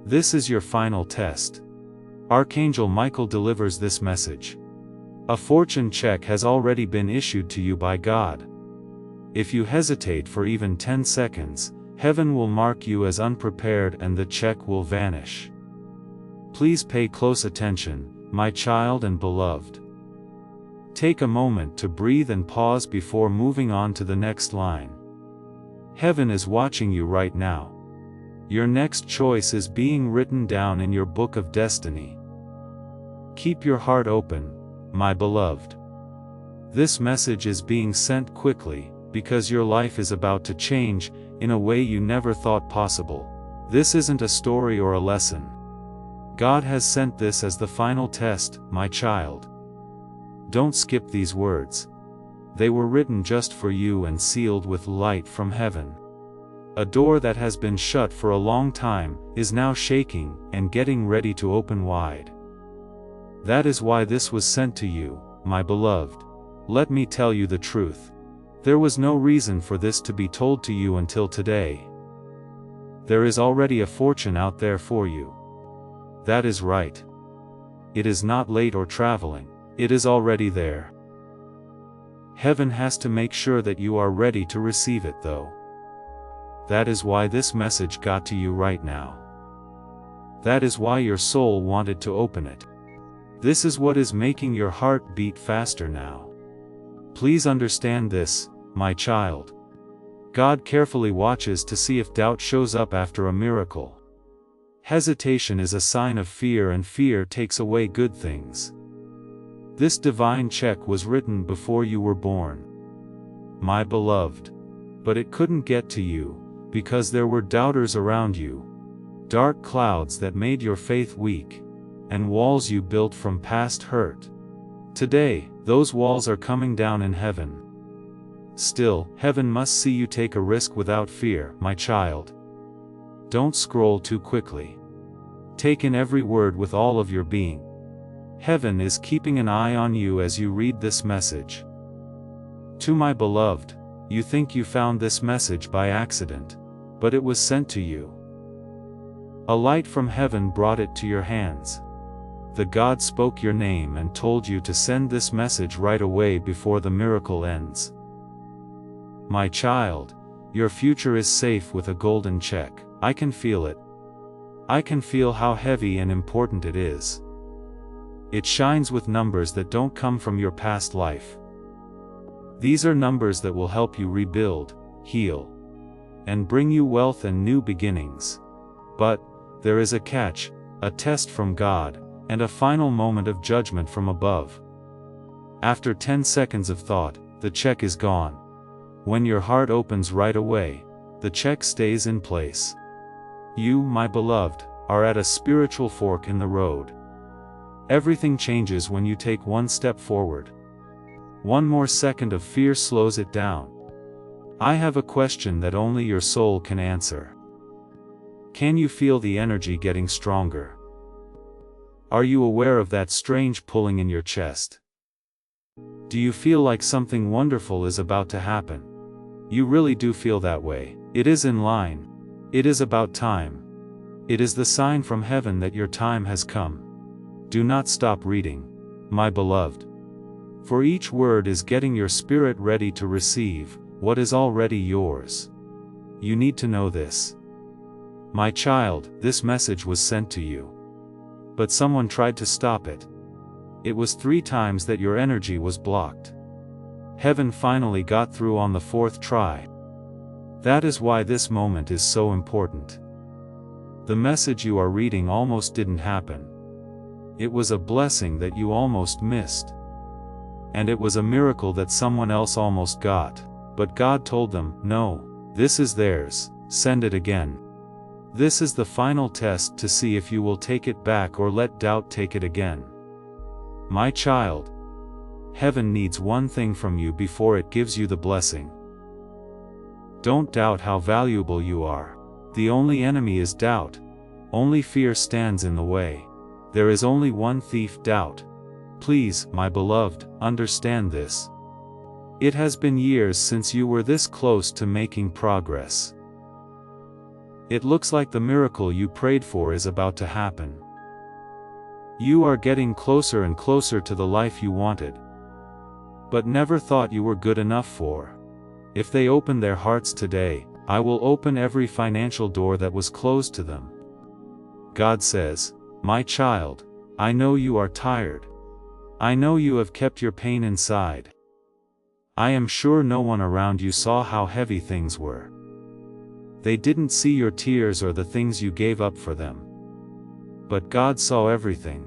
This is your final test. Archangel Michael delivers this message. A fortune check has already been issued to you by God. If you hesitate for even 10 seconds, heaven will mark you as unprepared and the check will vanish. Please pay close attention, my child and beloved. Take a moment to breathe and pause before moving on to the next line. Heaven is watching you right now. Your next choice is being written down in your book of destiny. Keep your heart open, my beloved. This message is being sent quickly, because your life is about to change, in a way you never thought possible. This isn't a story or a lesson. God has sent this as the final test, my child. Don't skip these words. They were written just for you and sealed with light from heaven. A door that has been shut for a long time is now shaking and getting ready to open wide. That is why this was sent to you, my beloved. Let me tell you the truth. There was no reason for this to be told to you until today. There is already a fortune out there for you. That is right. It is not late or traveling. It is already there. Heaven has to make sure that you are ready to receive it though. That is why this message got to you right now. That is why your soul wanted to open it. This is what is making your heart beat faster now. Please understand this, my child. God carefully watches to see if doubt shows up after a miracle. Hesitation is a sign of fear, and fear takes away good things. This divine check was written before you were born, my beloved. But it couldn't get to you, because there were doubters around you, dark clouds that made your faith weak, and walls you built from past hurt. Today, those walls are coming down in heaven. Still, heaven must see you take a risk without fear, my child. Don't scroll too quickly. Take in every word with all of your being. Heaven is keeping an eye on you as you read this message. To my beloved, you think you found this message by accident, but it was sent to you. A light from heaven brought it to your hands. The God spoke your name and told you to send this message right away before the miracle ends. My child, your future is safe with a golden check. I can feel it. I can feel how heavy and important it is. It shines with numbers that don't come from your past life. These are numbers that will help you rebuild, heal, and bring you wealth and new beginnings. But there is a catch, a test from God, and a final moment of judgment from above. After 10 seconds of thought, the check is gone. When your heart opens right away, the check stays in place. You, my beloved, are at a spiritual fork in the road. Everything changes when you take one step forward. One more second of fear slows it down. I have a question that only your soul can answer. Can you feel the energy getting stronger? Are you aware of that strange pulling in your chest? Do you feel like something wonderful is about to happen? You really do feel that way. It is in line. It is about time. It is the sign from heaven that your time has come. Do not stop reading, my beloved. For each word is getting your spirit ready to receive what is already yours. You need to know this. My child, this message was sent to you. But someone tried to stop it. It was 3 times that your energy was blocked. Heaven finally got through on the 4th try. That is why this moment is so important. The message you are reading almost didn't happen. It was a blessing that you almost missed. And it was a miracle that someone else almost got. But God told them, no, this is theirs, send it again. This is the final test to see if you will take it back or let doubt take it again. My child, heaven needs one thing from you before it gives you the blessing. Don't doubt how valuable you are. The only enemy is doubt. Only fear stands in the way. There is only one thief, doubt. Please, my beloved, understand this. It has been years since you were this close to making progress. It looks like the miracle you prayed for is about to happen. You are getting closer and closer to the life you wanted, but never thought you were good enough for. If they open their hearts today, I will open every financial door that was closed to them. God says, "My child, I know you are tired. I know you have kept your pain inside. I am sure no one around you saw how heavy things were. They didn't see your tears or the things you gave up for them. But God saw everything.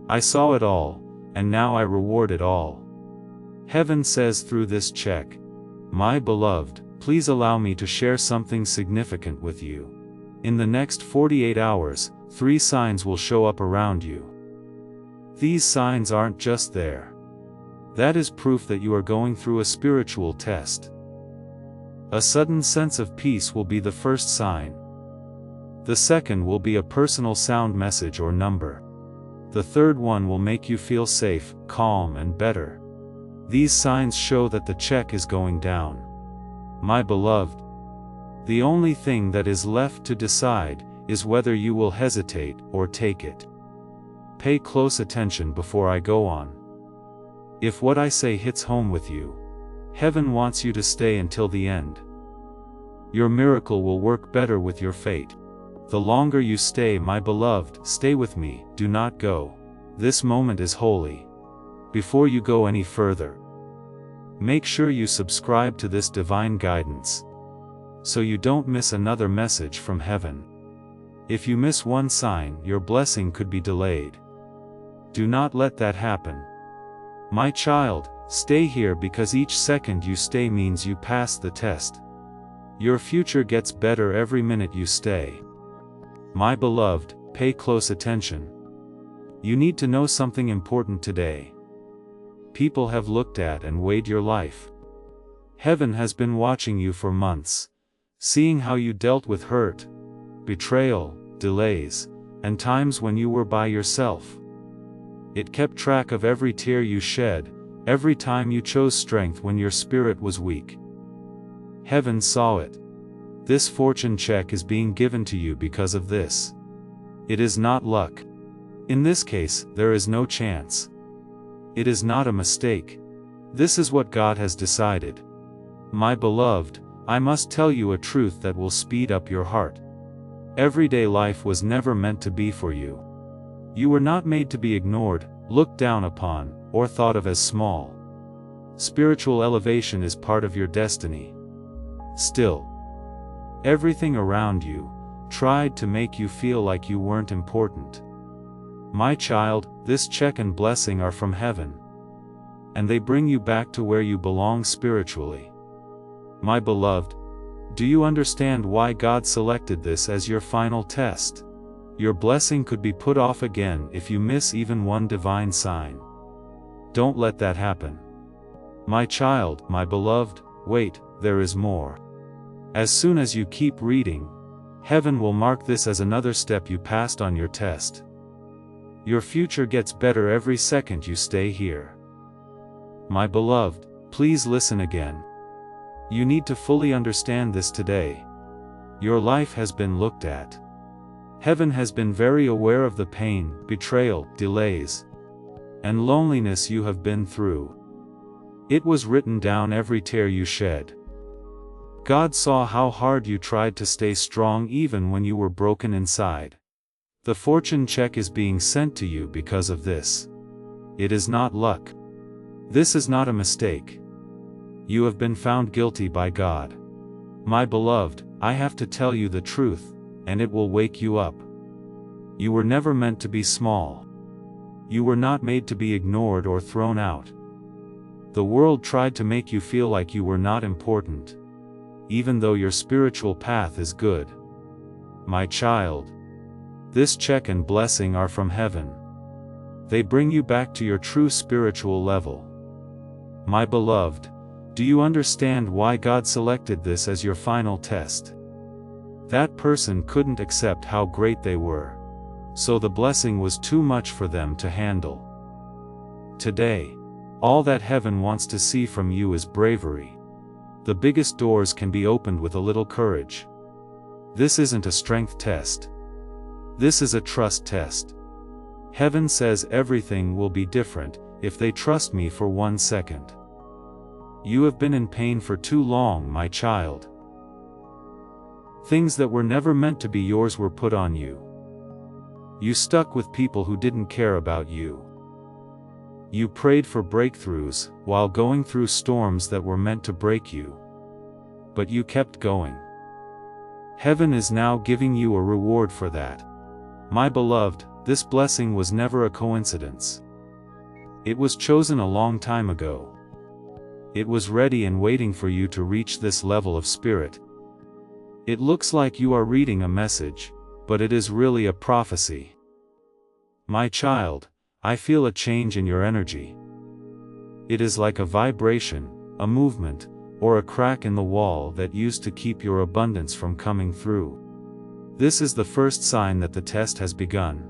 I saw it all, and now I reward it all." Heaven says through this check, "My beloved, please allow me to share something significant with you. In the next 48 hours, 3 signs will show up around you. These signs aren't just there. That is proof that you are going through a spiritual test. A sudden sense of peace will be the first sign. The second will be a personal sound message or number. The third one will make you feel safe, calm and better. These signs show that the check is going down. My beloved, the only thing that is left to decide is whether you will hesitate or take it. Pay close attention before I go on. If what I say hits home with you, heaven wants you to stay until the end. Your miracle will work better with your fate. The longer you stay, my beloved, stay with me, do not go. This moment is holy. Before you go any further, make sure you subscribe to this divine guidance, so you don't miss another message from heaven. If you miss one sign, your blessing could be delayed. Do not let that happen. My child, stay here because each second you stay means you pass the test. Your future gets better every minute you stay. My beloved, pay close attention. You need to know something important today. People have looked at and weighed your life. Heaven has been watching you for months, seeing how you dealt with hurt, betrayal, delays, and times when you were by yourself. It kept track of every tear you shed, every time you chose strength when your spirit was weak. Heaven saw it. This fortune check is being given to you because of this. It is not luck. In this case, there is no chance. It is not a mistake. This is what God has decided. My beloved, I must tell you a truth that will speed up your heart. Everyday life was never meant to be for you. You were not made to be ignored, looked down upon, or thought of as small. Spiritual elevation is part of your destiny. Still, everything around you tried to make you feel like you weren't important. My child, this check and blessing are from heaven, and they bring you back to where you belong spiritually. My beloved, do you understand why God selected this as your final test? Your blessing could be put off again if you miss even one divine sign. Don't let that happen. My child, my beloved, wait, there is more. As soon as you keep reading, heaven will mark this as another step you passed on your test. Your future gets better every second you stay here. My beloved, please listen again. You need to fully understand this today. Your life has been looked at. Heaven has been very aware of the pain, betrayal, delays, and loneliness you have been through. It was written down every tear you shed. God saw how hard you tried to stay strong even when you were broken inside. The fortune check is being sent to you because of this. It is not luck. This is not a mistake. You have been found guilty by God. My beloved, I have to tell you the truth, and it will wake you up. You were never meant to be small. You were not made to be ignored or thrown out. The world tried to make you feel like you were not important, even though your spiritual path is good. My child, this check and blessing are from heaven. They bring you back to your true spiritual level. My beloved, do you understand why God selected this as your final test? That person couldn't accept how great they were, so the blessing was too much for them to handle. Today, all that heaven wants to see from you is bravery. The biggest doors can be opened with a little courage. This isn't a strength test. This is a trust test. Heaven says everything will be different if they trust me for 1 second. You have been in pain for too long, my child. Things that were never meant to be yours were put on you. You stuck with people who didn't care about you. You prayed for breakthroughs while going through storms that were meant to break you. But you kept going. Heaven is now giving you a reward for that. My beloved, this blessing was never a coincidence. It was chosen a long time ago. It was ready and waiting for you to reach this level of spirit. It looks like you are reading a message, but it is really a prophecy. My child, I feel a change in your energy. It is like a vibration, a movement, or a crack in the wall that used to keep your abundance from coming through. This is the first sign that the test has begun.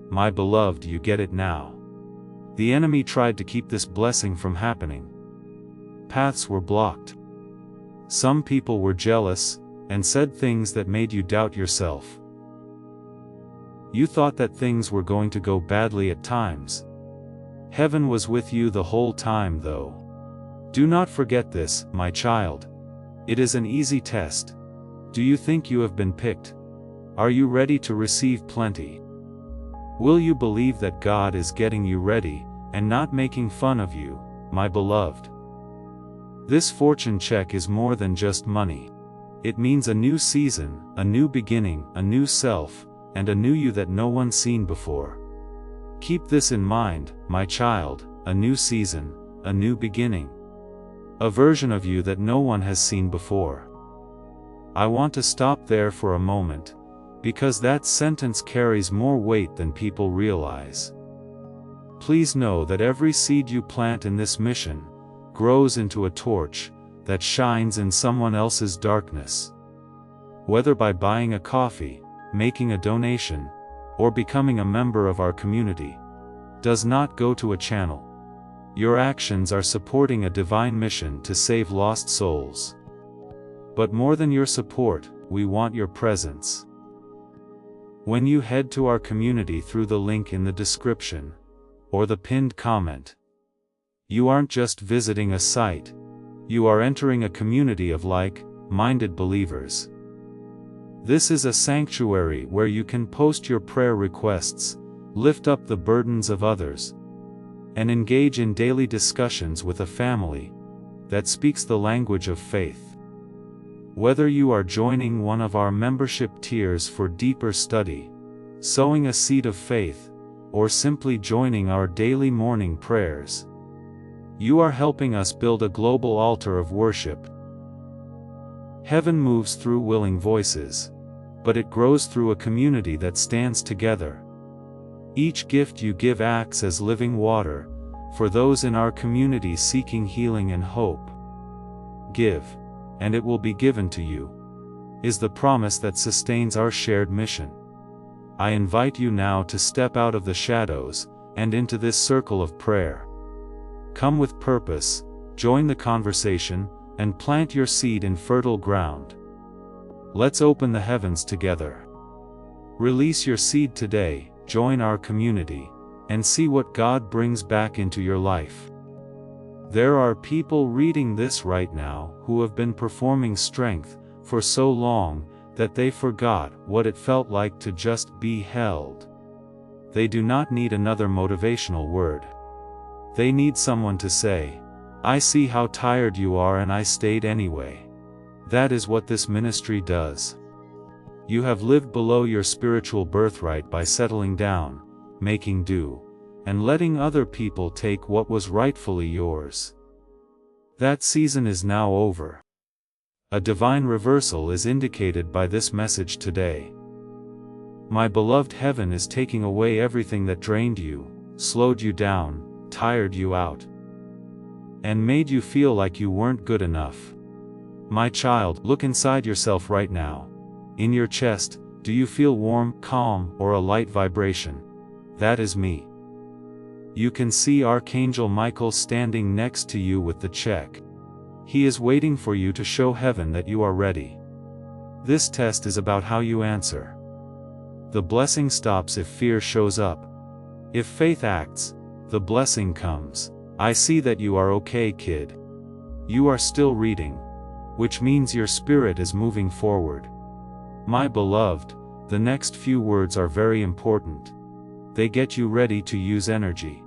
My beloved, you get it now. The enemy tried to keep this blessing from happening. Paths were blocked. Some people were jealous, and said things that made you doubt yourself. You thought that things were going to go badly at times. Heaven was with you the whole time though. Do not forget this, my child. It is an easy test. Do you think you have been picked? Are you ready to receive plenty? Will you believe that God is getting you ready, and not making fun of you, my beloved? This fortune check is more than just money. It means a new season, a new beginning, a new self, and a new you that no one's seen before. Keep this in mind, my child, a new season, a new beginning. A version of you that no one has seen before. I want to stop there for a moment, because that sentence carries more weight than people realize. Please know that every seed you plant in this mission grows into a torch that shines in someone else's darkness. Whether by buying a coffee, making a donation, or becoming a member of our community, does not go to a channel. Your actions are supporting a divine mission to save lost souls. But more than your support, we want your presence. When you head to our community through the link in the description, or the pinned comment, you aren't just visiting a site. You are entering a community of like-minded believers. This is a sanctuary where you can post your prayer requests, lift up the burdens of others, and engage in daily discussions with a family that speaks the language of faith. Whether you are joining one of our membership tiers for deeper study, sowing a seed of faith, or simply joining our daily morning prayers, you are helping us build a global altar of worship. Heaven moves through willing voices, but it grows through a community that stands together. Each gift you give acts as living water for those in our community seeking healing and hope. Give, and it will be given to you, is the promise that sustains our shared mission. I invite you now to step out of the shadows and into this circle of prayer. Come with purpose, join the conversation, and plant your seed in fertile ground. Let's open the heavens together. Release your seed today, join our community, and see what God brings back into your life. There are people reading this right now who have been performing strength for so long that they forgot what it felt like to just be held. They do not need another motivational word. They need someone to say, "I see how tired you are and I stayed anyway." That is what this ministry does. You have lived below your spiritual birthright by settling down, making do, and letting other people take what was rightfully yours. That season is now over. A divine reversal is indicated by this message today. My beloved, heaven is taking away everything that drained you, slowed you down, tired you out, and made you feel like you weren't good enough. My child, look inside yourself right now. In your chest, do you feel warm, calm, or a light vibration? That is me. You can see Archangel Michael standing next to you with the check. He is waiting for you to show heaven that you are ready. This test is about how you answer. The blessing stops if fear shows up. If faith acts, the blessing comes. I see that you are okay, kid. You are still reading, which means your spirit is moving forward. My beloved, the next few words are very important. They get you ready to use energy.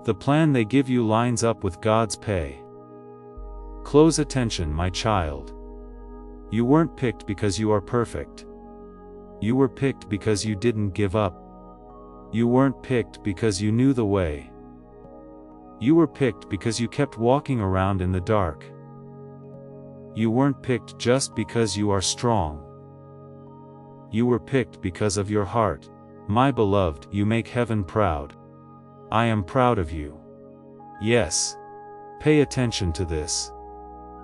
The plan they give you lines up with God's pay. Close attention, my child. You weren't picked because you are perfect. You were picked because you didn't give up. You weren't picked because you knew the way. You were picked because you kept walking around in the dark. You weren't picked just because you are strong. You were picked because of your heart. My beloved, you make heaven proud. I am proud of you. Yes. Pay attention to this.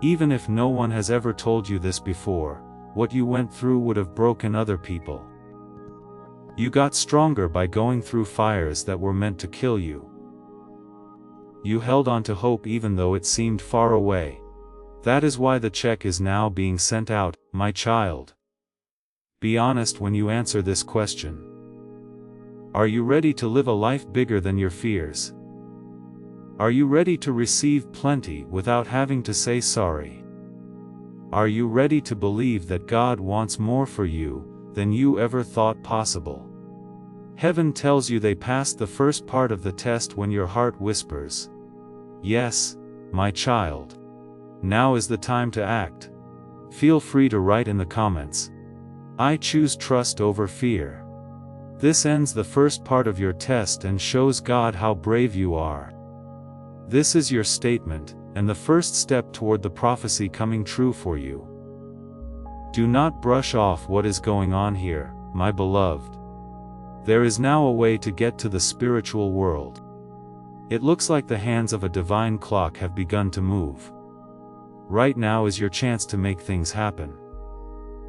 Even if no one has ever told you this before, what you went through would have broken other people. You got stronger by going through fires that were meant to kill you. You held on to hope even though it seemed far away. That is why the check is now being sent out, my child. Be honest when you answer this question. Are you ready to live a life bigger than your fears? Are you ready to receive plenty without having to say sorry? Are you ready to believe that God wants more for you than you ever thought possible? Heaven tells you they passed the first part of the test when your heart whispers, "Yes, my child." Now is the time to act. Feel free to write in the comments, "I choose trust over fear." This ends the first part of your test and shows God how brave you are. This is your statement, and the first step toward the prophecy coming true for you. Do not brush off what is going on here, my beloved. There is now a way to get to the spiritual world. It looks like the hands of a divine clock have begun to move. Right now is your chance to make things happen.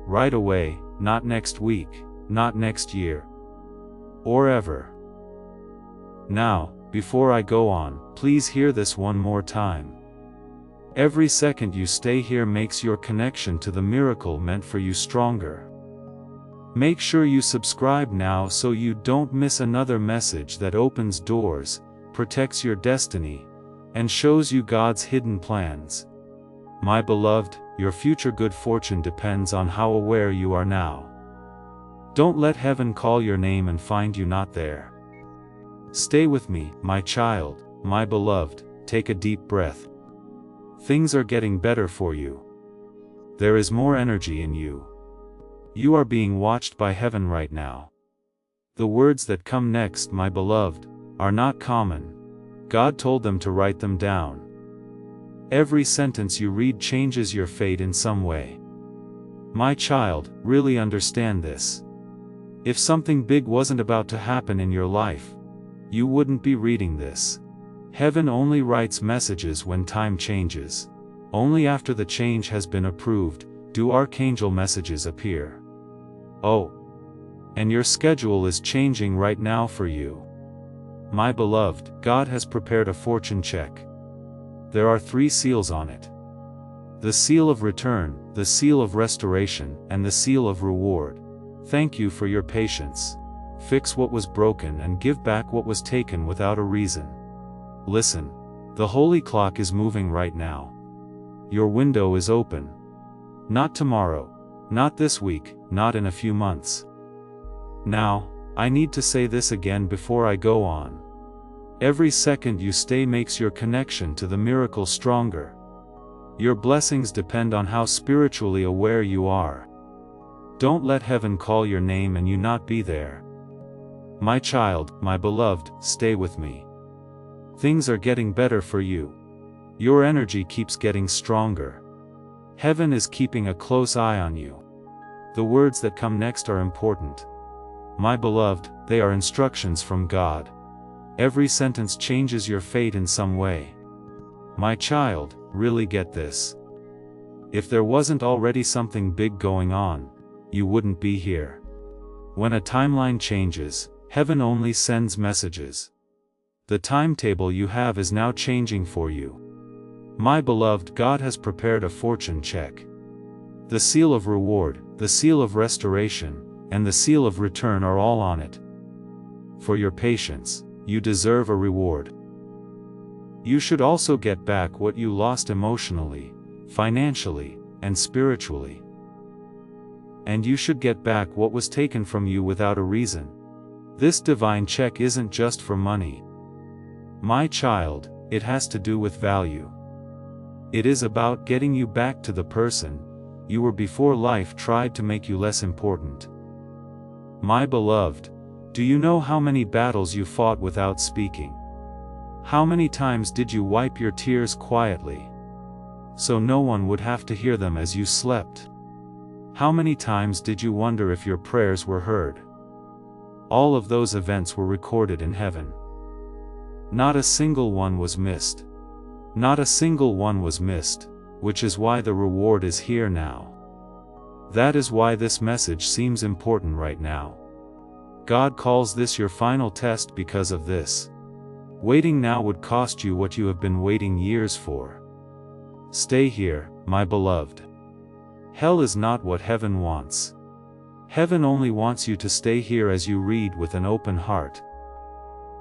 Right away, not next week, not next year, or ever. Now, before I go on, please hear this one more time. Every second you stay here makes your connection to the miracle meant for you stronger. Make sure you subscribe now so you don't miss another message that opens doors, protects your destiny, and shows you God's hidden plans. My beloved, your future good fortune depends on how aware you are now. Don't let heaven call your name and find you not there. Stay with me, my child, my beloved. Take a deep breath. Things are getting better for you. There is more energy in you. You are being watched by heaven right now. The words that come next, my beloved, are not common. God told them to write them down. Every sentence you read changes your fate in some way. My child, really understand this. If something big wasn't about to happen in your life, you wouldn't be reading this. Heaven only writes messages when time changes. Only after the change has been approved, do archangel messages appear. Oh, and your schedule is changing right now for you. My beloved, God has prepared a fortune check. There are 3 seals on it. The seal of return, the seal of restoration, and the seal of reward. Thank you for your patience. Fix what was broken and give back what was taken without a reason. Listen, the holy clock is moving right now. Your window is open. Not tomorrow, not this week, not in a few months. Now, I need to say this again before I go on. Every second you stay makes your connection to the miracle stronger. Your blessings depend on how spiritually aware you are. Don't let heaven call your name and you not be there. My child, my beloved, stay with me. Things are getting better for you. Your energy keeps getting stronger. Heaven is keeping a close eye on you. The words that come next are important. My beloved, they are instructions from God. Every sentence changes your fate in some way. My child, really get this. If there wasn't already something big going on, you wouldn't be here. When a timeline changes, heaven only sends messages. The timetable you have is now changing for you. My beloved, God has prepared a fortune check. The seal of reward, the seal of restoration, and the seal of return are all on it. For your patience, you deserve a reward. You should also get back what you lost emotionally, financially, and spiritually. And you should get back what was taken from you without a reason. This divine check isn't just for money. My child, it has to do with value. It is about getting you back to the person you were before life tried to make you less important. My beloved, do you know how many battles you fought without speaking? How many times did you wipe your tears quietly, so no one would have to hear them as you slept? How many times did you wonder if your prayers were heard? All of those events were recorded in heaven. Not a single one was missed. Not a single one was missed, which is why the reward is here now. That is why this message seems important right now. God calls this your final test because of this. Waiting now would cost you what you have been waiting years for. Stay here, my beloved. Hell is not what heaven wants. Heaven only wants you to stay here as you read with an open heart.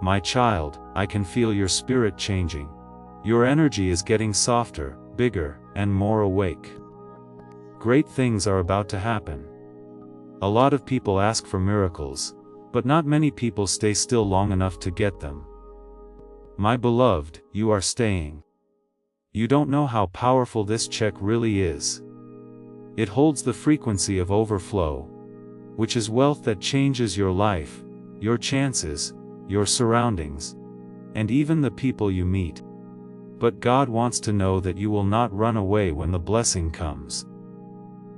My child, I can feel your spirit changing. Your energy is getting softer, bigger, and more awake. Great things are about to happen. A lot of people ask for miracles, but not many people stay still long enough to get them. My beloved, you are staying. You don't know how powerful this check really is. It holds the frequency of overflow, which is wealth that changes your life, your chances, your surroundings, and even the people you meet. But God wants to know that you will not run away when the blessing comes.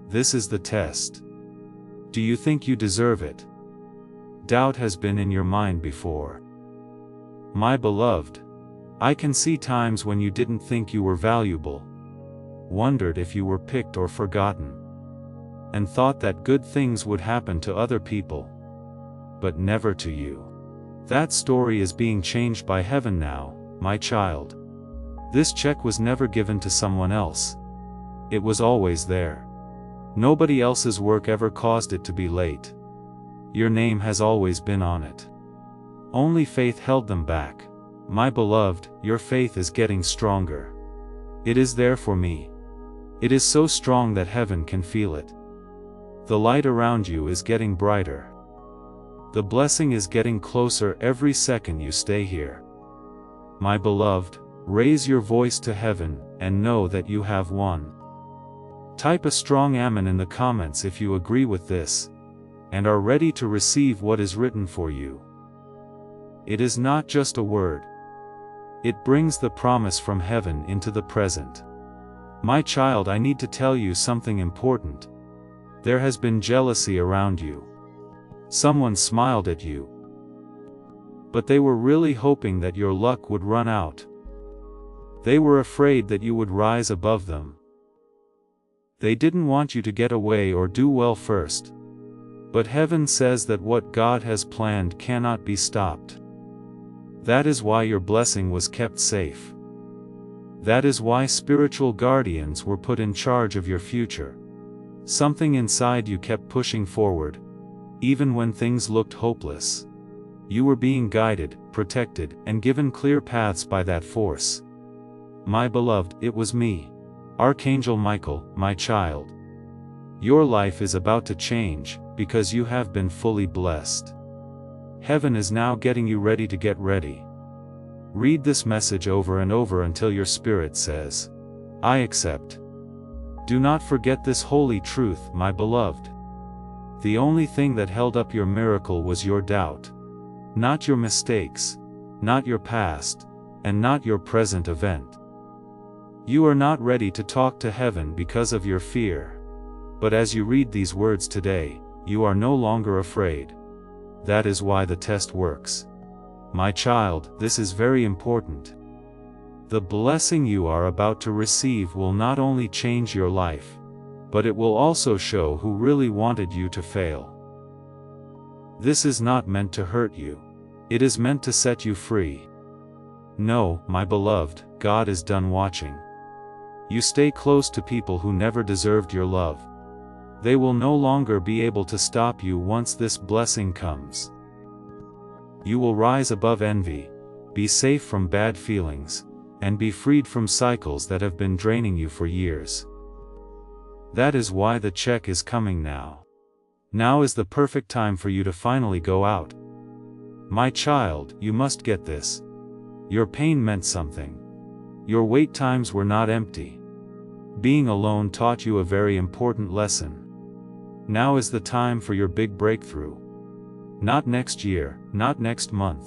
This is the test. Do you think you deserve it? Doubt has been in your mind before. My beloved, I can see times when you didn't think you were valuable, wondered if you were picked or forgotten, and thought that good things would happen to other people, but never to you. That story is being changed by heaven now, my child. This check was never given to someone else. It was always there. Nobody else's work ever caused it to be late. Your name has always been on it. Only faith held them back. My beloved, your faith is getting stronger. It is there for me. It is so strong that heaven can feel it. The light around you is getting brighter. The blessing is getting closer every second you stay here. My beloved, raise your voice to heaven, and know that you have won. Type a strong amen in the comments if you agree with this, and are ready to receive what is written for you. It is not just a word. It brings the promise from heaven into the present. My child, I need to tell you something important. There has been jealousy around you. Someone smiled at you, but they were really hoping that your luck would run out. They were afraid that you would rise above them. They didn't want you to get away or do well first. But heaven says that what God has planned cannot be stopped. That is why your blessing was kept safe. That is why spiritual guardians were put in charge of your future. Something inside you kept pushing forward, even when things looked hopeless. You were being guided, protected, and given clear paths by that force. My beloved, it was me, Archangel Michael, my child. Your life is about to change, because you have been fully blessed. Heaven is now getting you ready to get ready. Read this message over and over until your spirit says, I accept. Do not forget this holy truth, my beloved. The only thing that held up your miracle was your doubt. Not your mistakes, not your past, and not your present event. You are not ready to talk to heaven because of your fear. But as you read these words today, you are no longer afraid. That is why the test works. My child, this is very important. The blessing you are about to receive will not only change your life, but it will also show who really wanted you to fail. This is not meant to hurt you. It is meant to set you free. No, my beloved, God is done watching. You stay close to people who never deserved your love, They will no longer be able to stop you once this blessing comes. You will rise above envy, be safe from bad feelings, and be freed from cycles that have been draining you for years. That is why the check is coming now. Now is the perfect time for you to finally go out. My child, you must get this. Your pain meant something. Your wait times were not empty. Being alone taught you a very important lesson. Now is the time for your big breakthrough. Not next year, not next month.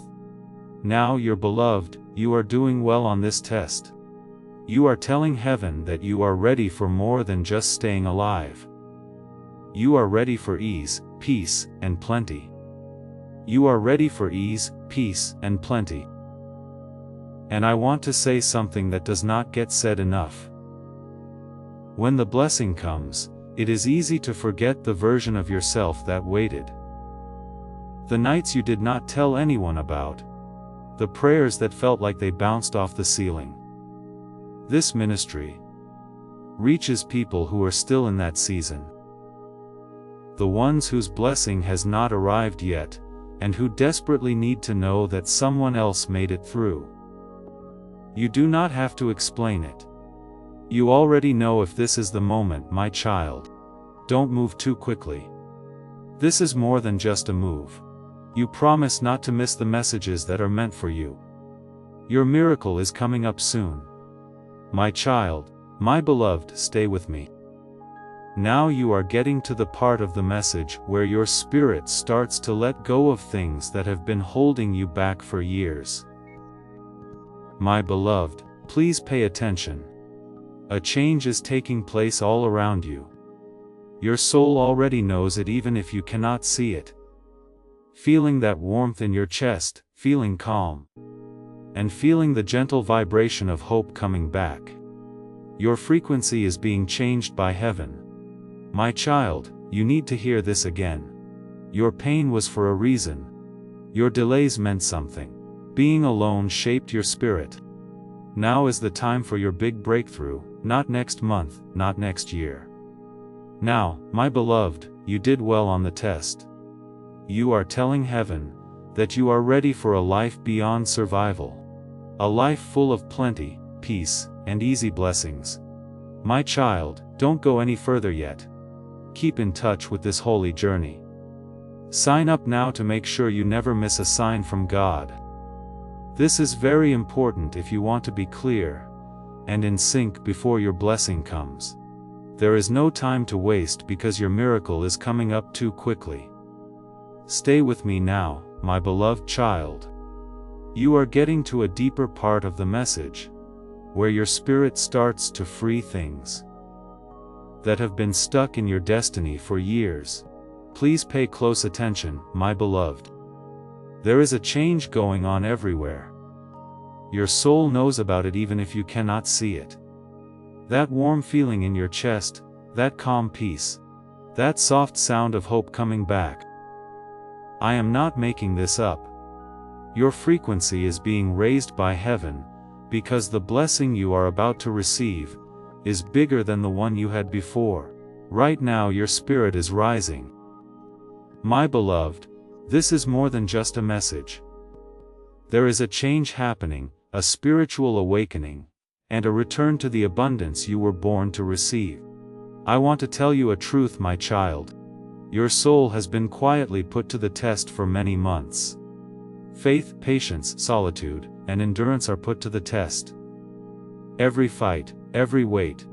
Now, your beloved, you are doing well on this test. You are telling heaven that you are ready for more than just staying alive. You are ready for ease, peace, and plenty. You are ready for ease, peace, and plenty. And I want to say something that does not get said enough. When the blessing comes, it is easy to forget the version of yourself that waited. The nights you did not tell anyone about. The prayers that felt like they bounced off the ceiling. This ministry reaches people who are still in that season. The ones whose blessing has not arrived yet, and who desperately need to know that someone else made it through. You do not have to explain it. You already know if this is the moment, my child. Don't move too quickly. This is more than just a move. You promise not to miss the messages that are meant for you. Your miracle is coming up soon. My child, my beloved, stay with me. Now you are getting to the part of the message where your spirit starts to let go of things that have been holding you back for years. My beloved, please pay attention. A change is taking place all around you. Your soul already knows it even if you cannot see it. Feeling that warmth in your chest, feeling calm. And feeling the gentle vibration of hope coming back. Your frequency is being changed by heaven. My child, you need to hear this again. Your pain was for a reason. Your delays meant something. Being alone shaped your spirit. Now is the time for your big breakthrough, not next month, not next year. Now, my beloved, you did well on the test. You are telling heaven that you are ready for a life beyond survival. A life full of plenty, peace, and easy blessings. My child, don't go any further yet. Keep in touch with this holy journey. Sign up now to make sure you never miss a sign from God. This is very important if you want to be clear and in sync before your blessing comes. There is no time to waste because your miracle is coming up too quickly. Stay with me now, my beloved child. You are getting to a deeper part of the message, where your spirit starts to free things that have been stuck in your destiny for years. Please pay close attention, my beloved. There is a change going on everywhere. Your soul knows about it even if you cannot see it. That warm feeling in your chest, that calm peace, that soft sound of hope coming back. I am not making this up. Your frequency is being raised by heaven, because the blessing you are about to receive is bigger than the one you had before. Right now your spirit is rising. My beloved, this is more than just a message. There is a change happening, a spiritual awakening, and a return to the abundance you were born to receive. I want to tell you a truth, my child. Your soul has been quietly put to the test for many months. Faith, patience, solitude, and endurance are put to the test. Every fight, every wait,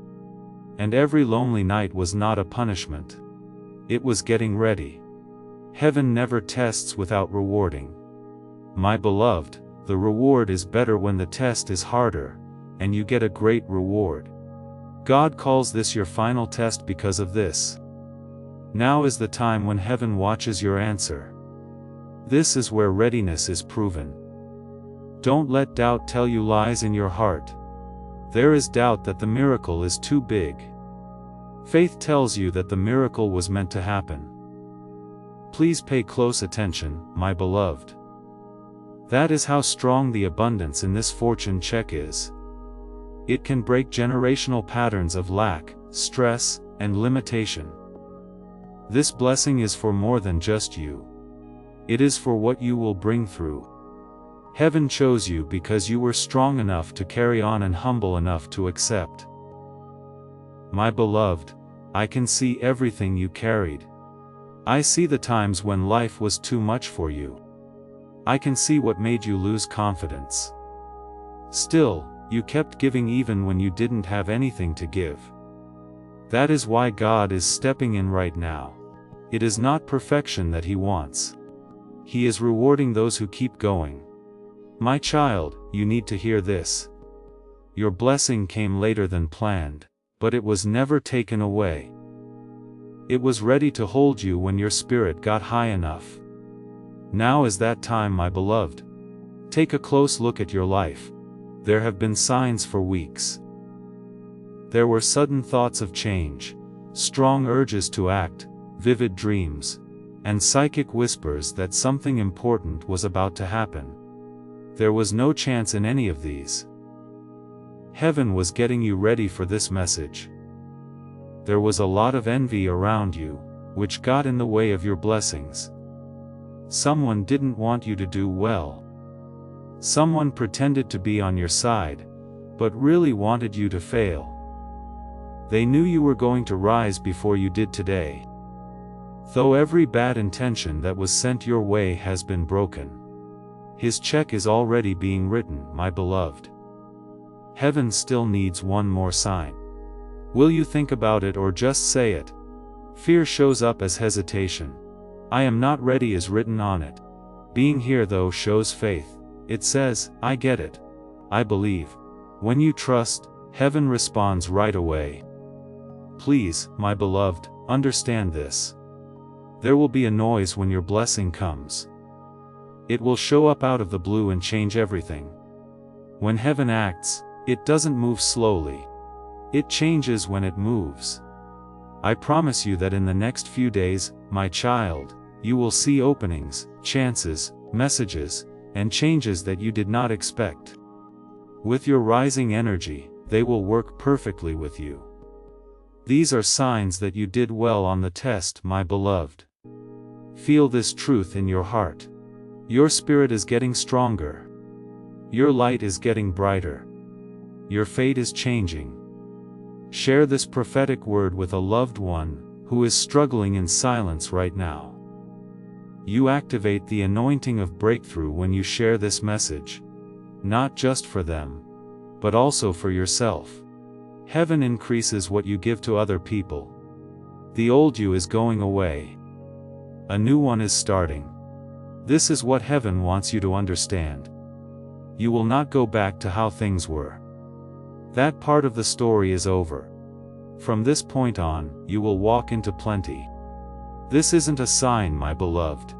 and every lonely night was not a punishment. It was getting ready. Heaven never tests without rewarding. My beloved, the reward is better when the test is harder, and you get a great reward. God calls this your final test because of this. Now is the time when heaven watches your answer. This is where readiness is proven. Don't let doubt tell you lies in your heart. There is doubt that the miracle is too big. Faith tells you that the miracle was meant to happen. Please pay close attention, my beloved. That is how strong the abundance in this fortune check is. It can break generational patterns of lack, stress, and limitation. This blessing is for more than just you. It is for what you will bring through. Heaven chose you because you were strong enough to carry on and humble enough to accept. My beloved, I can see everything you carried. I see the times when life was too much for you. I can see what made you lose confidence. Still, you kept giving even when you didn't have anything to give. That is why God is stepping in right now. It is not perfection that He wants. He is rewarding those who keep going. My child, you need to hear this. Your blessing came later than planned, but it was never taken away. It was ready to hold you when your spirit got high enough. Now is that time, my beloved. Take a close look at your life. There have been signs for weeks. There were sudden thoughts of change, strong urges to act, vivid dreams, and psychic whispers that something important was about to happen. There was no chance in any of these. Heaven was getting you ready for this message. There was a lot of envy around you, which got in the way of your blessings. Someone didn't want you to do well. Someone pretended to be on your side, but really wanted you to fail. They knew you were going to rise before you did today. Though every bad intention that was sent your way has been broken, His check is already being written, my beloved. Heaven still needs one more sign. Will you think about it or just say it? Fear shows up as hesitation. I am not ready is written on it. Being here though shows faith. It says, I get it. I believe. When you trust, heaven responds right away. Please, my beloved, understand this. There will be a noise when your blessing comes. It will show up out of the blue and change everything. When heaven acts, it doesn't move slowly. It changes when it moves. I promise you that in the next few days, my child, you will see openings, chances, messages, and changes that you did not expect. With your rising energy, they will work perfectly with you. These are signs that you did well on the test, my beloved. Feel this truth in your heart. Your spirit is getting stronger. Your light is getting brighter. Your fate is changing. Share this prophetic word with a loved one who is struggling in silence right now. You activate the anointing of breakthrough when you share this message, not just for them, but also for yourself. Heaven increases what you give to other people. The old you is going away. A new one is starting. This is what heaven wants you to understand. You will not go back to how things were. That part of the story is over. From this point on, you will walk into plenty. This isn't a sign, my beloved.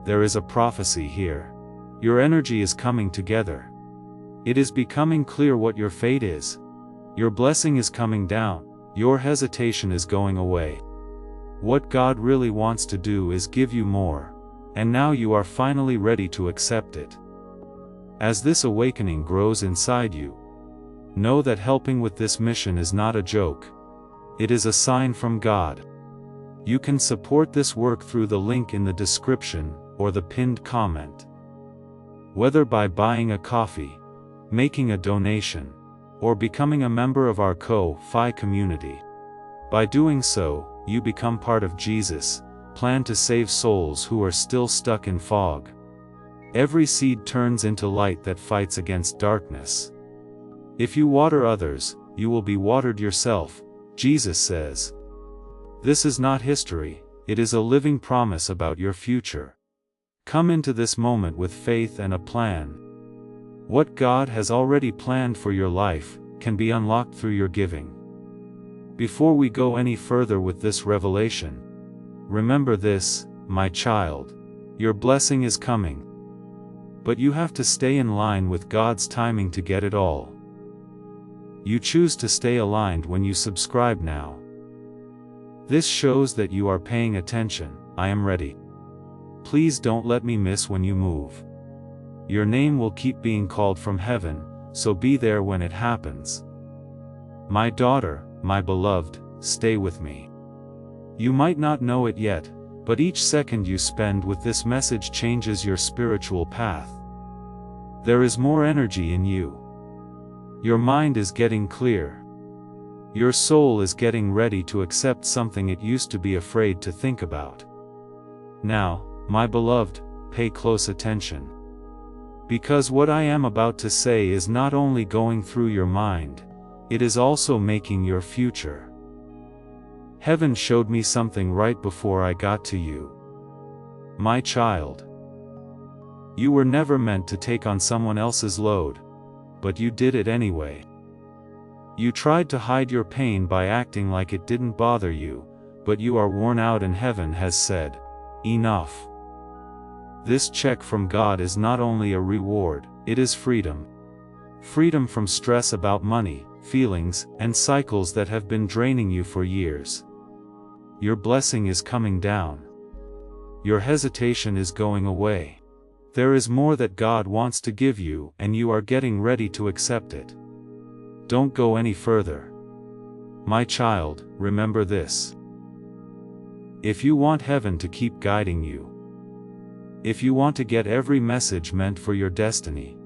There is a prophecy here. Your energy is coming together. It is becoming clear what your fate is. Your blessing is coming down. Your hesitation is going away. What God really wants to do is give you more. And now you are finally ready to accept it. As this awakening grows inside you, know that helping with this mission is not a joke. It is a sign from God. You can support this work through the link in the description or the pinned comment. Whether by buying a coffee, making a donation, or becoming a member of our Ko-Fi community. By doing so, you become part of Jesus' plan to save souls who are still stuck in fog. Every seed turns into light that fights against darkness. If you water others, you will be watered yourself, Jesus says. This is not history, it is a living promise about your future. Come into this moment with faith and a plan. What God has already planned for your life can be unlocked through your giving. Before we go any further with this revelation, remember this, my child. Your blessing is coming. But you have to stay in line with God's timing to get it all. You choose to stay aligned when you subscribe now. This shows that you are paying attention. I am ready. Please don't let me miss when you move. Your name will keep being called from heaven, so be there when it happens. My daughter, my beloved, stay with me. You might not know it yet, but each second you spend with this message changes your spiritual path. There is more energy in you. Your mind is getting clear. Your soul is getting ready to accept something it used to be afraid to think about. Now, my beloved, pay close attention. Because what I am about to say is not only going through your mind, it is also making your future. Heaven showed me something right before I got to you. My child. You were never meant to take on someone else's load, but you did it anyway. You tried to hide your pain by acting like it didn't bother you, but you are worn out and heaven has said, enough. This check from God is not only a reward, it is freedom. Freedom from stress about money, feelings, and cycles that have been draining you for years. Your blessing is coming down. Your hesitation is going away. There is more that God wants to give you, and you are getting ready to accept it. Don't go any further. My child, remember this. If you want heaven to keep guiding you, if you want to get every message meant for your destiny,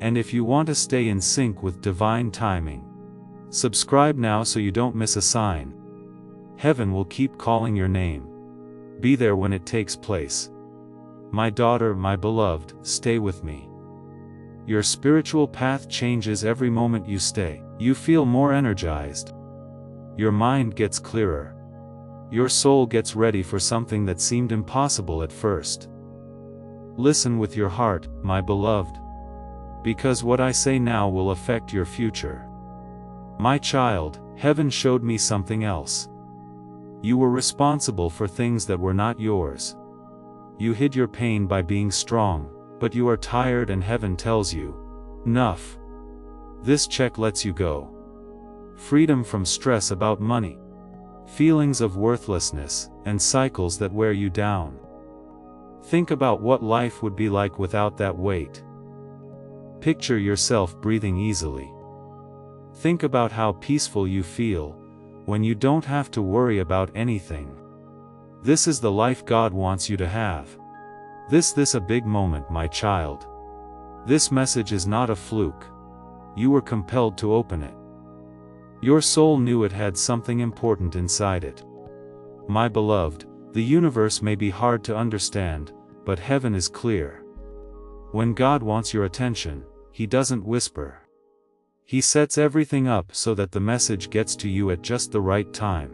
and if you want to stay in sync with divine timing, subscribe now so you don't miss a sign. Heaven will keep calling your name. Be there when it takes place. My daughter, my beloved, stay with me. Your spiritual path changes every moment you stay. You feel more energized. Your mind gets clearer. Your soul gets ready for something that seemed impossible at first. Listen with your heart, my beloved. Because what I say now will affect your future. My child, heaven showed me something else. You were responsible for things that were not yours. You hid your pain by being strong, but you are tired and heaven tells you, enough. This check lets you go. Freedom from stress about money, feelings of worthlessness, and cycles that wear you down. Think about what life would be like without that weight. Picture yourself breathing easily. Think about how peaceful you feel when you don't have to worry about anything. This is the life God wants you to have. This a big moment, my child. This message is not a fluke. You were compelled to open it. Your soul knew it had something important inside it. My beloved, the universe may be hard to understand, but heaven is clear. When God wants your attention, He doesn't whisper. He sets everything up so that the message gets to you at just the right time.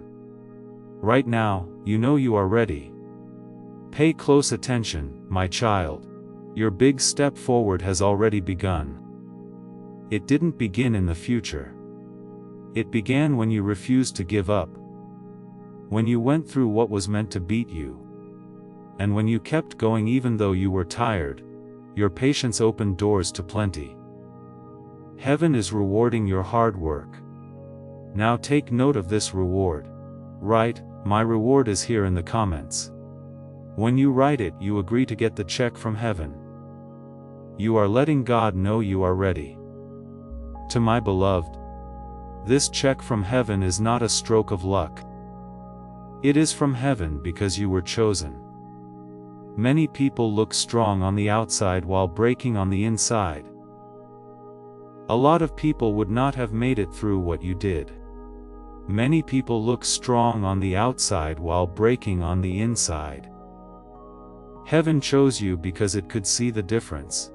Right now, you know you are ready. Pay close attention, my child. Your big step forward has already begun. It didn't begin in the future. It began when you refused to give up. When you went through what was meant to beat you. And when you kept going even though you were tired, your patience opened doors to plenty. Heaven is rewarding your hard work. Now take note of this reward. Write, my reward is here in the comments. When you write it, you agree to get the check from heaven. You are letting God know you are ready. To my beloved, this check from heaven is not a stroke of luck. It is from heaven because you were chosen. Many people look strong on the outside while breaking on the inside. A lot of people would not have made it through what you did. Many people look strong on the outside while breaking on the inside. Heaven chose you because it could see the difference.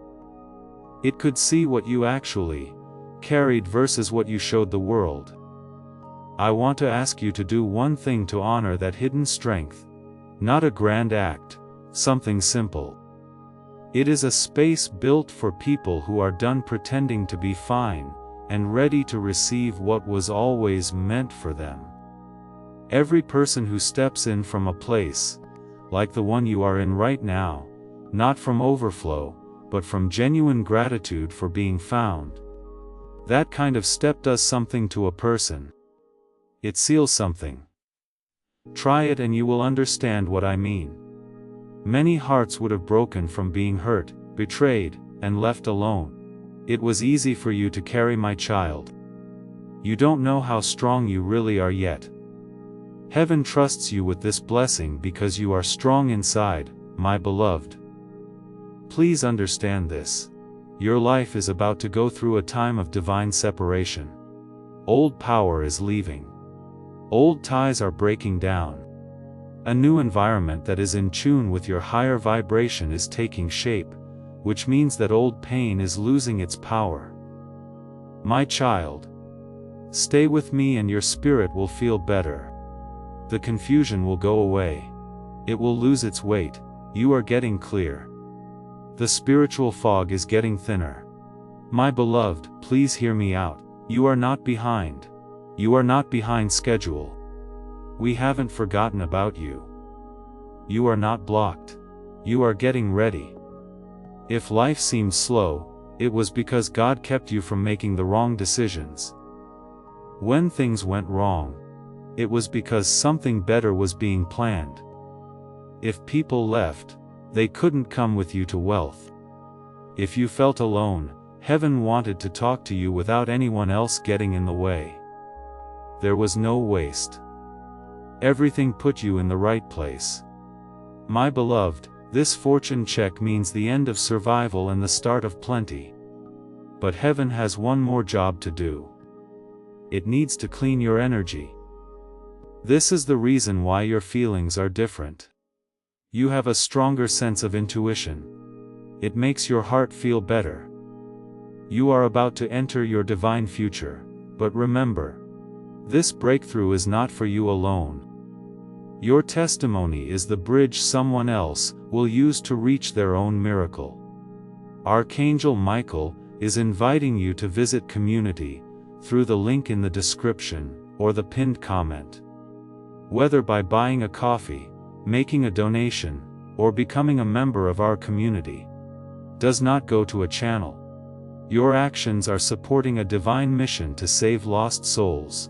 It could see what you actually carried versus what you showed the world. I want to ask you to do one thing to honor that hidden strength. Not a grand act, something simple. It is a space built for people who are done pretending to be fine, and ready to receive what was always meant for them. Every person who steps in from a place, like the one you are in right now, not from overflow, but from genuine gratitude for being found. That kind of step does something to a person. It seals something. Try it and you will understand what I mean. Many hearts would have broken from being hurt, betrayed, and left alone. It was easy for you to carry, my child. You don't know how strong you really are yet. Heaven trusts you with this blessing because you are strong inside, my beloved. Please understand this. Your life is about to go through a time of divine separation. Old power is leaving. Old ties are breaking down. A new environment that is in tune with your higher vibration is taking shape, which means that old pain is losing its power. My child, stay with me and your spirit will feel better. The confusion will go away. It will lose its weight. You are getting clear. The spiritual fog is getting thinner. My beloved, please hear me out. You are not behind. You are not behind schedule. We haven't forgotten about you. You are not blocked. You are getting ready. If life seems slow, it was because God kept you from making the wrong decisions. When things went wrong, it was because something better was being planned. If people left, they couldn't come with you to wealth. If you felt alone, heaven wanted to talk to you without anyone else getting in the way. There was no waste. Everything put you in the right place. My beloved, this fortune check means the end of survival and the start of plenty. But heaven has one more job to do. It needs to clean your energy. This is the reason why your feelings are different. You have a stronger sense of intuition. It makes your heart feel better. You are about to enter your divine future, but remember, this breakthrough is not for you alone. Your testimony is the bridge someone else will use to reach their own miracle. Archangel Michael is inviting you to visit Community through the link in the description or the pinned comment. Whether by buying a coffee, making a donation, or becoming a member of our community, does not go to a channel. Your actions are supporting a divine mission to save lost souls.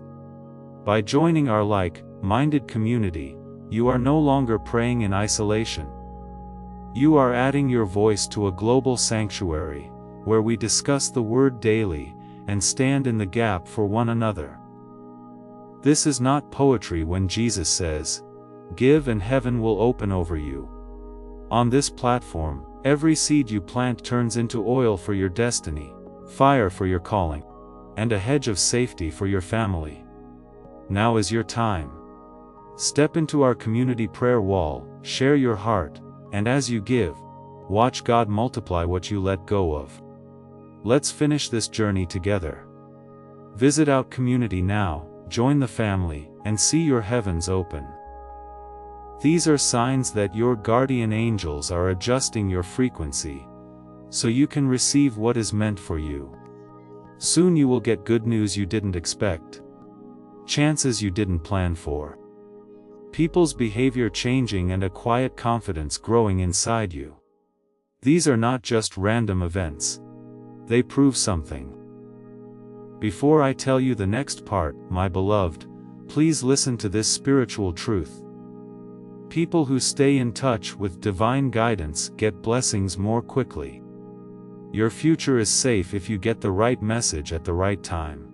By joining our like-minded community, you are no longer praying in isolation. You are adding your voice to a global sanctuary, where we discuss the Word daily, and stand in the gap for one another. This is not poetry when Jesus says, "Give and heaven will open over you." On this platform, every seed you plant turns into oil for your destiny, fire for your calling, and a hedge of safety for your family. Now is your time. Step into our community prayer wall, share your heart, and as you give, watch God multiply what you let go of. Let's finish this journey together. Visit our community now, join the family, and see your heavens open. These are signs that your guardian angels are adjusting your frequency, so you can receive what is meant for you. Soon you will get good news you didn't expect. Chances you didn't plan for. People's behavior changing and a quiet confidence growing inside you. These are not just random events. They prove something. Before I tell you the next part, my beloved, please listen to this spiritual truth. People who stay in touch with divine guidance get blessings more quickly. Your future is safe if you get the right message at the right time.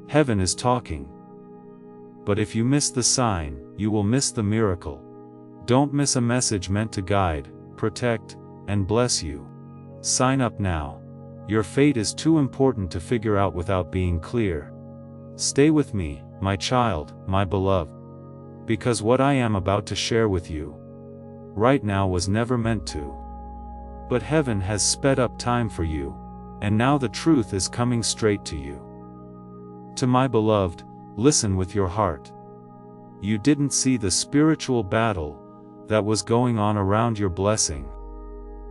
Heaven is talking. But if you miss the sign, you will miss the miracle. Don't miss a message meant to guide, protect, and bless you. Sign up now. Your fate is too important to figure out without being clear. Stay with me, my child, my beloved. Because what I am about to share with you right now was never meant to. But heaven has sped up time for you, and now the truth is coming straight to you. To my beloved, listen with your heart. You didn't see the spiritual battle that was going on around your blessing.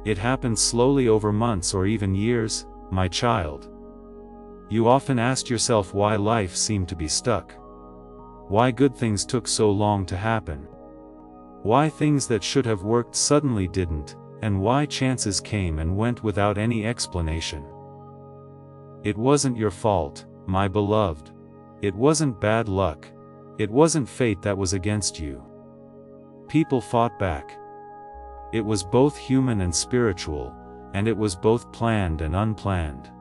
It happened slowly over months or even years, my child. You often asked yourself why life seemed to be stuck. Why good things took so long to happen. Why things that should have worked suddenly didn't, and why chances came and went without any explanation. It wasn't your fault, my beloved. It wasn't bad luck. It wasn't fate that was against you. People fought back. It was both human and spiritual, and it was both planned and unplanned.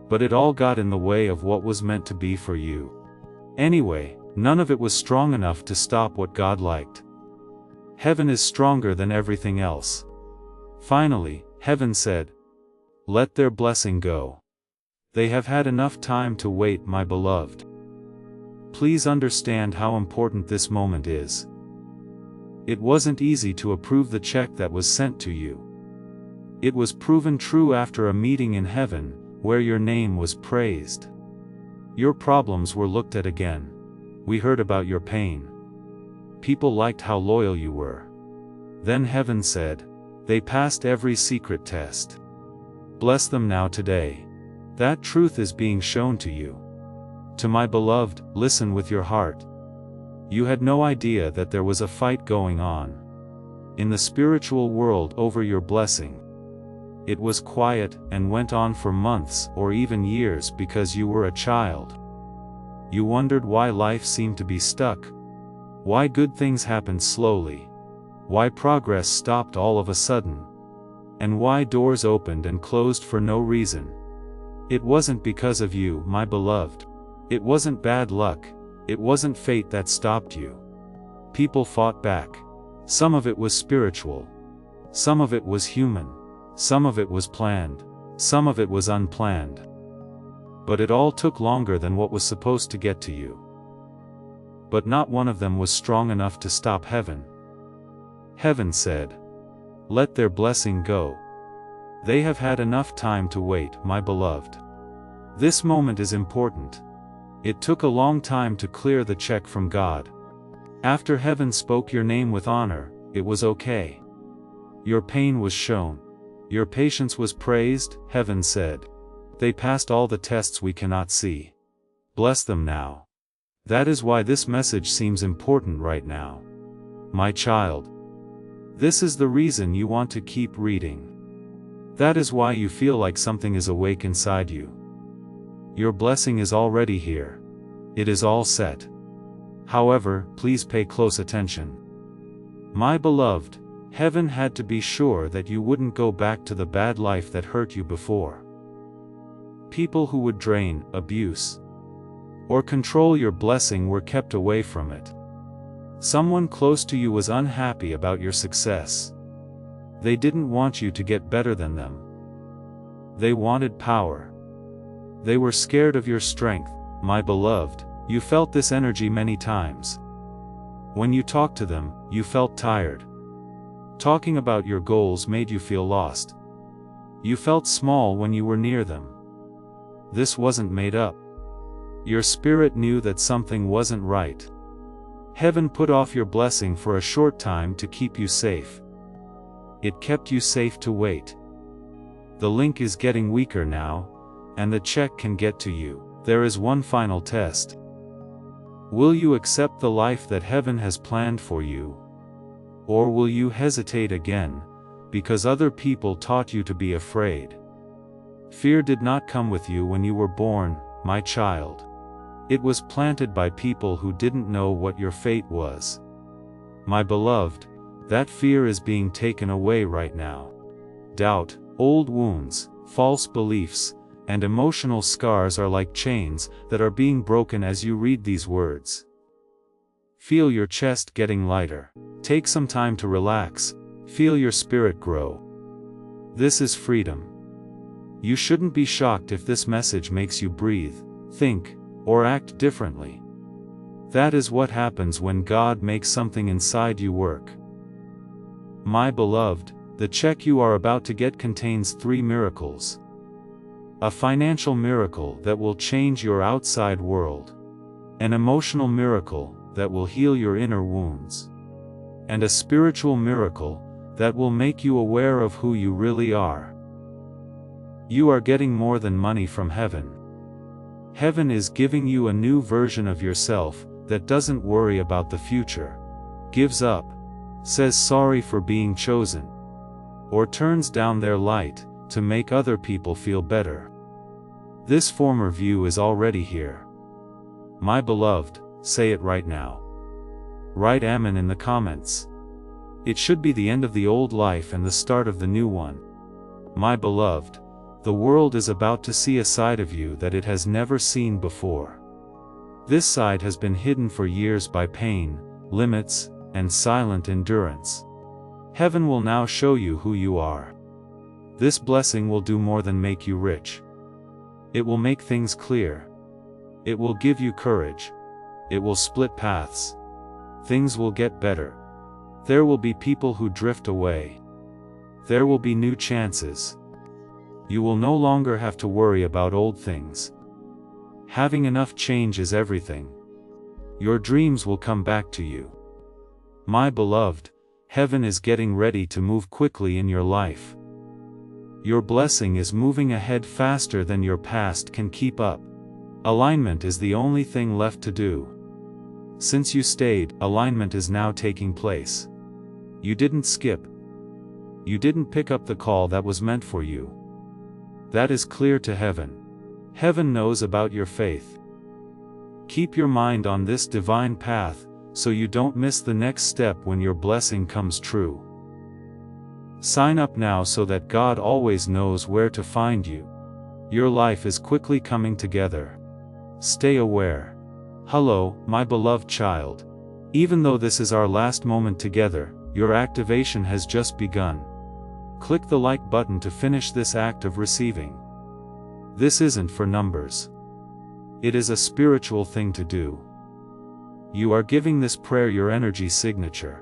But it all got in the way of what was meant to be for you. Anyway, None of it was strong enough to stop what God liked. Heaven is stronger than everything else. Finally, heaven said, "Let their blessing go. They have had enough time to wait, my beloved." Please understand how important this moment is. It wasn't easy to approve the check that was sent to you. It was proven true after a meeting in heaven, where your name was praised. Your problems were looked at again. We heard about your pain. People liked how loyal you were. Then heaven said, "They passed every secret test. Bless them now today." That truth is being shown to you. To my beloved, listen with your heart. You had no idea that there was a fight going on in the spiritual world over your blessing. It was quiet and went on for months or even years because you were a child. You wondered why life seemed to be stuck, why good things happened slowly, why progress stopped all of a sudden, and why doors opened and closed for no reason. It wasn't because of you, my beloved. It wasn't bad luck. It wasn't fate that stopped you. People fought back. Some of it was spiritual. Some of it was human. Some of it was planned. Some of it was unplanned. But it all took longer than what was supposed to get to you. But not one of them was strong enough to stop heaven. Heaven said, "Let their blessing go. They have had enough time to wait, my beloved." This moment is important. It took a long time to clear the check from God. After heaven spoke your name with honor, it was okay. Your pain was shown. Your patience was praised, heaven said. They passed all the tests we cannot see. Bless them now. That is why this message seems important right now. My child. This is the reason you want to keep reading. That is why you feel like something is awake inside you. Your blessing is already here. It is all set. However, please pay close attention. My beloved, heaven had to be sure that you wouldn't go back to the bad life that hurt you before. People who would drain, abuse, or control your blessing were kept away from it. Someone close to you was unhappy about your success. They didn't want you to get better than them. They wanted power. They were scared of your strength, my beloved. You felt this energy many times. When you talked to them, you felt tired. Talking about your goals made you feel lost. You felt small when you were near them. This wasn't made up. Your spirit knew that something wasn't right. Heaven put off your blessing for a short time to keep you safe. It kept you safe to wait. The link is getting weaker now, and the check can get to you. There is one final test. Will you accept the life that heaven has planned for you? Or will you hesitate again, because other people taught you to be afraid? Fear did not come with you when you were born, my child. It was planted by people who didn't know what your fate was. My beloved, that fear is being taken away right now. Doubt, old wounds, false beliefs, and emotional scars are like chains that are being broken as you read these words. Feel your chest getting lighter. Take some time to relax. Feel your spirit grow. This is freedom. You shouldn't be shocked if this message makes you breathe, think, or act differently. That is what happens when God makes something inside you work. My beloved, the check you are about to get contains 3 miracles. A financial miracle that will change your outside world. An emotional miracle that will heal your inner wounds. And a spiritual miracle that will make you aware of who you really are. You are getting more than money from heaven. Heaven is giving you a new version of yourself that doesn't worry about the future, gives up, says sorry for being chosen, or turns down their light to make other people feel better. This former view is already here. My beloved, say it right now. Write Amen in the comments. It should be the end of the old life and the start of the new one. My beloved, the world is about to see a side of you that it has never seen before. This side has been hidden for years by pain, limits, and silent endurance. Heaven will now show you who you are. This blessing will do more than make you rich. It will make things clear. It will give you courage. It will split paths. Things will get better. There will be people who drift away. There will be new chances. You will no longer have to worry about old things. Having enough change is everything. Your dreams will come back to you. My beloved, heaven is getting ready to move quickly in your life. Your blessing is moving ahead faster than your past can keep up. Alignment is the only thing left to do. Since you stayed, alignment is now taking place. You didn't skip. You didn't pick up the call that was meant for you. That is clear to heaven. Heaven knows about your faith. Keep your mind on this divine path, so you don't miss the next step when your blessing comes true. Sign up now so that God always knows where to find you. Your life is quickly coming together. Stay aware. Hello, my beloved child. Even though this is our last moment together, your activation has just begun. Click the like button to finish this act of receiving. This isn't for numbers. It is a spiritual thing to do. You are giving this prayer your energy signature.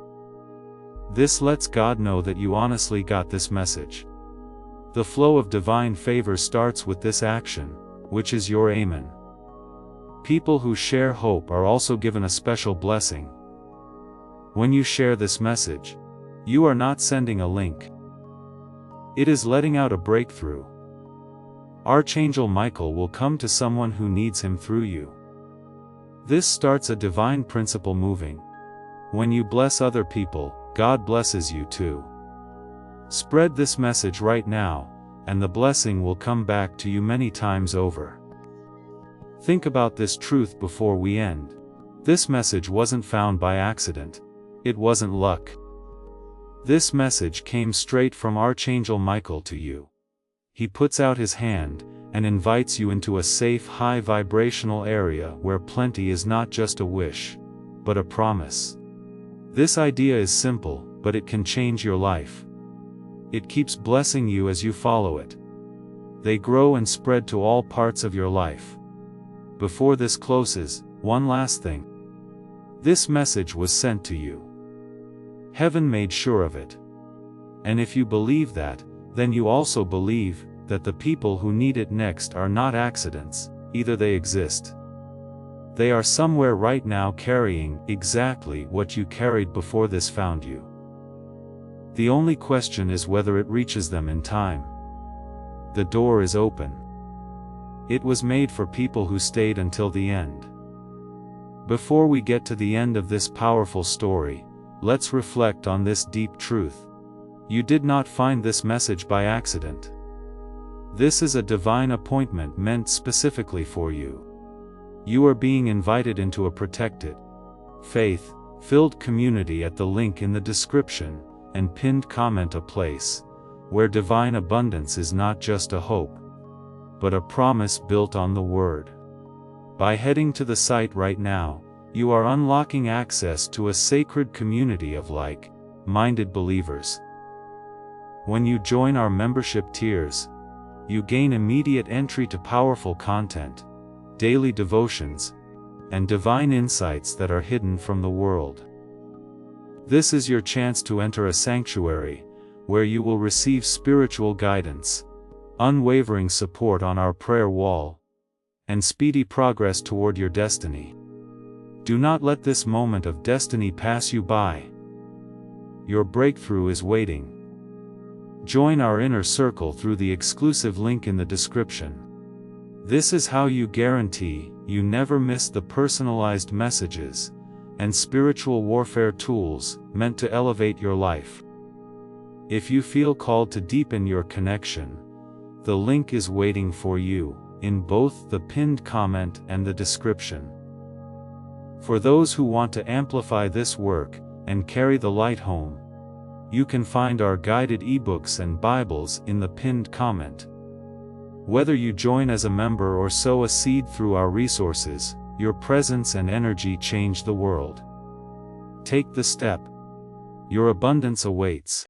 This lets God know that you honestly got this message. The flow of divine favor starts with this action, which is your amen. People who share hope are also given a special blessing. When you share this message, you are not sending a link. It is letting out a breakthrough. Archangel Michael will come to someone who needs him through you. This starts a divine principle moving. When you bless other people, God blesses you too. Spread this message right now, and the blessing will come back to you many times over. Think about this truth before we end. This message wasn't found by accident. It wasn't luck. This message came straight from Archangel Michael to you. He puts out his hand, and invites you into a safe high vibrational area where plenty is not just a wish, but a promise. This idea is simple, but it can change your life. It keeps blessing you as you follow it. They grow and spread to all parts of your life. Before this closes, one last thing. This message was sent to you. Heaven made sure of it. And if you believe that, then you also believe that the people who need it next are not accidents, either they exist. They are somewhere right now carrying exactly what you carried before this found you. The only question is whether it reaches them in time. The door is open. It was made for people who stayed until the end. Before we get to the end of this powerful story, let's reflect on this deep truth. You did not find this message by accident. This is a divine appointment meant specifically for you. You are being invited into a protected, faith-filled community at the link in the description and pinned comment, a place where divine abundance is not just a hope, but a promise built on the Word. By heading to the site right now, you are unlocking access to a sacred community of like-minded believers. When you join our membership tiers, you gain immediate entry to powerful content, daily devotions, and divine insights that are hidden from the world. This is your chance to enter a sanctuary, where you will receive spiritual guidance, unwavering support on our prayer wall, and speedy progress toward your destiny. Do not let this moment of destiny pass you by. Your breakthrough is waiting. Join our inner circle through the exclusive link in the description. This is how you guarantee you never miss the personalized messages and spiritual warfare tools meant to elevate your life. If you feel called to deepen your connection, the link is waiting for you in both the pinned comment and the description. For those who want to amplify this work and carry the light home, you can find our guided ebooks and Bibles in the pinned comment. Whether you join as a member or sow a seed through our resources, Your presence and energy change the world. Take the step. Your abundance awaits.